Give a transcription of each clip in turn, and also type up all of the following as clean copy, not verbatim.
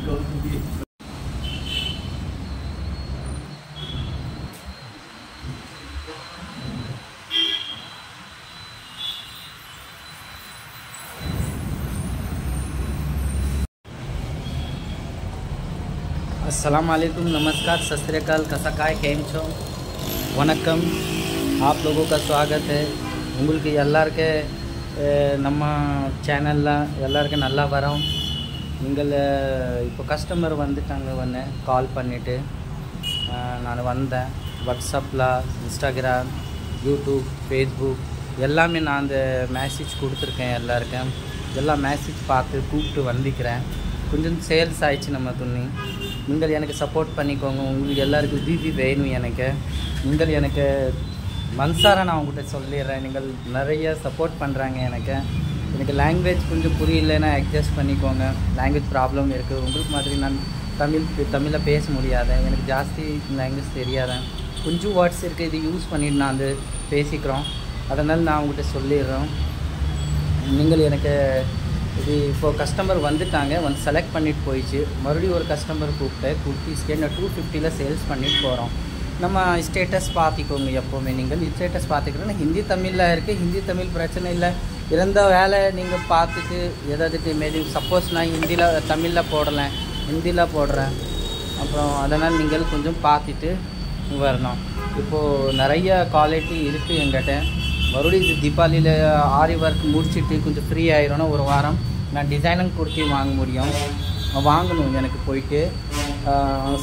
अस्सलाम वालेकुम, नमस्कार, सत श्री अकाल, कसा काय केम छो वनक्कम। आप लोगों का स्वागत है। உங்களுக்கு எல்லாருக்கே நம்ம சேனல்ல எல்லாருக்கும் நல்லா வரோம்। நீங்கள் இப்போ கஸ்டமர் வந்துட்டாங்க, வந்தே கால் பண்ணிட்டு நான் வந்தேன்। வாட்ஸ்அப்பில், இன்ஸ்டாகிராம், யூடியூப், ஃபேஸ்புக் எல்லாமே நான் அந்த மெசேஜ் கொடுத்துருக்கேன் எல்லாருக்கும்। எல்லாம் மெசேஜ் பார்த்து கூப்பிட்டு வந்திக்கிறேன்। கொஞ்சம் சேல்ஸ் ஆயிடுச்சு நம்ம துணி। நீங்கள் எனக்கு சப்போர்ட் பண்ணிக்கோங்க। உங்களுக்கு எல்லாருக்கும் விவி வேணும் எனக்கு। நீங்கள் எனக்கு மனசார நான் உங்கள்கிட்ட சொல்லிடுறேன், நீங்கள் நிறைய சப்போர்ட் பண்ணுறாங்க எனக்கு லாங்குவேஜ் கொஞ்சம் புரியலைன்னா அட்ஜஸ்ட் பண்ணிக்கோங்க। லாங்குவேஜ் ப்ராப்ளம் இருக்குது। உங்களுக்கு மாதிரி நான் தமிழில் பேச முடியாது, எனக்கு ஜாஸ்தி லாங்குவேஜ் தெரியாத கொஞ்சம் வேர்ட்ஸ் இருக்குது, இது யூஸ் பண்ணிட்டு நான் வந்து பேசிக்கிறோம்। அதனால் நான் உங்கள்கிட்ட சொல்லிடுறோம்। நீங்கள் எனக்கு இது இப்போது கஸ்டமர் வந்துட்டாங்க, வந்து செலக்ட் பண்ணிட்டு போயிடுச்சு। மறுபடியும் ஒரு கஸ்டமர் கூப்பிட்டு குர்த்திஸ்க்கே நான் 250 சேல்ஸ் பண்ணிட்டு போகிறோம்। நம்ம ஸ்டேட்டஸ் பார்த்திக்கோங்க, எப்போவுமே நீங்கள் ஸ்டேட்டஸ் பார்த்துக்கிறோன்னா ஹிந்தி தமிழில் இருக்குது, ஹிந்தி தமிழ் பிரச்சனை இல்லை। இருந்த வேலை நீங்கள் பார்த்துட்டு ஏதாவது மேபி சப்போஸ் நான் தமிழில் போடலை, ஹிந்தியில் போடுறேன், அப்புறம் அதனால் நீங்கள் கொஞ்சம் பார்த்துட்டு வரணும்। இப்போது நிறைய குவாலிட்டி இருக்குது எங்கிட்ட। மறுபடியும் இது தீபாவளியில் ஆரி ஒர்க் முடிச்சுட்டு கொஞ்சம் ஃப்ரீ ஆகிரும்னா ஒரு வாரம் நான் டிசைனிங் குர்த்தி வாங்க முடியும், வாங்கணும் எனக்கு போயிட்டு।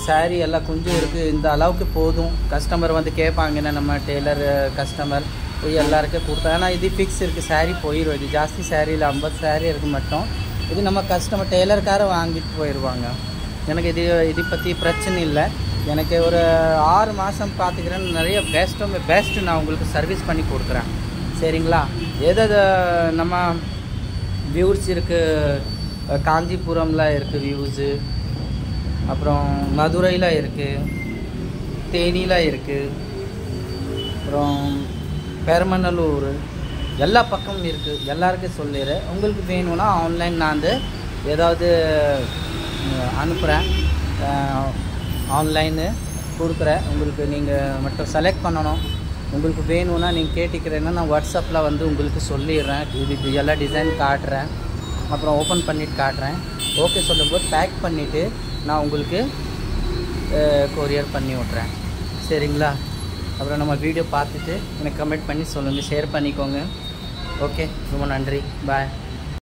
சாரீ எல்லாம் கொஞ்சம் இருக்குது, இந்த அளவுக்கு போதும்। கஸ்டமர் வந்து கேட்பாங்கன்னா நம்ம டெய்லர் கஸ்டமர் போய் எல்லாருக்கும் கொடுத்தா, ஏன்னா இது ஃபிக்ஸ் இருக்குது, சாரீ போயிடும்। இது ஜாஸ்தி சாரியில் 50 சாரீ இருக்குது மட்டும், இது நம்ம கஸ்டமர் டெய்லருக்கார வாங்கிட்டு போயிடுவாங்க। எனக்கு இது பற்றி பிரச்சனை இல்லை। எனக்கு ஒரு 6 மாதம் பார்த்துக்கிறேன், நிறைய பெஸ்ட்டு நான் உங்களுக்கு சர்வீஸ் பண்ணி கொடுக்குறேன், சரிங்களா? ஏதாவது நம்ம வியூஸ் இருக்குது, காஞ்சிபுரமில் இருக்குது வியூஸு, அப்புறம் மதுரையில் இருக்குது, தேனியில் இருக்குது, அப்புறம் பெரம்பலூர், எல்லா பக்கமும் இருக்குது। எல்லாருக்கும் சொல்லிடுறேன், உங்களுக்கு வேணும்னா ஆன்லைன் நான் வந்து ஏதாவது அனுப்புகிறேன், ஆன்லைனு கொடுக்குறேன் உங்களுக்கு। நீங்கள் மட்டும் செலக்ட் பண்ணணும்। உங்களுக்கு வேணும்னா நீங்கள் கேட்டுக்கிறேன்னா நான் வாட்ஸ்அப்பில் வந்து உங்களுக்கு சொல்லிடுறேன், இது எல்லா டிசைன் காட்டுறேன், அப்புறம் ஓப்பன் பண்ணிவிட்டு காட்டுறேன்। ஓகே சொல்லும்போது பேக் பண்ணிவிட்டு நான் உங்களுக்கு கொரியர் பண்ணி விட்றேன், சரிங்களா? அப்புறம் நம்ம வீடியோ பார்த்துட்டு எனக்கு கமெண்ட் பண்ணி சொல்லுங்கள், ஷேர் பண்ணிக்கோங்க। ஓகே, ரொம்ப நன்றி, பாய்।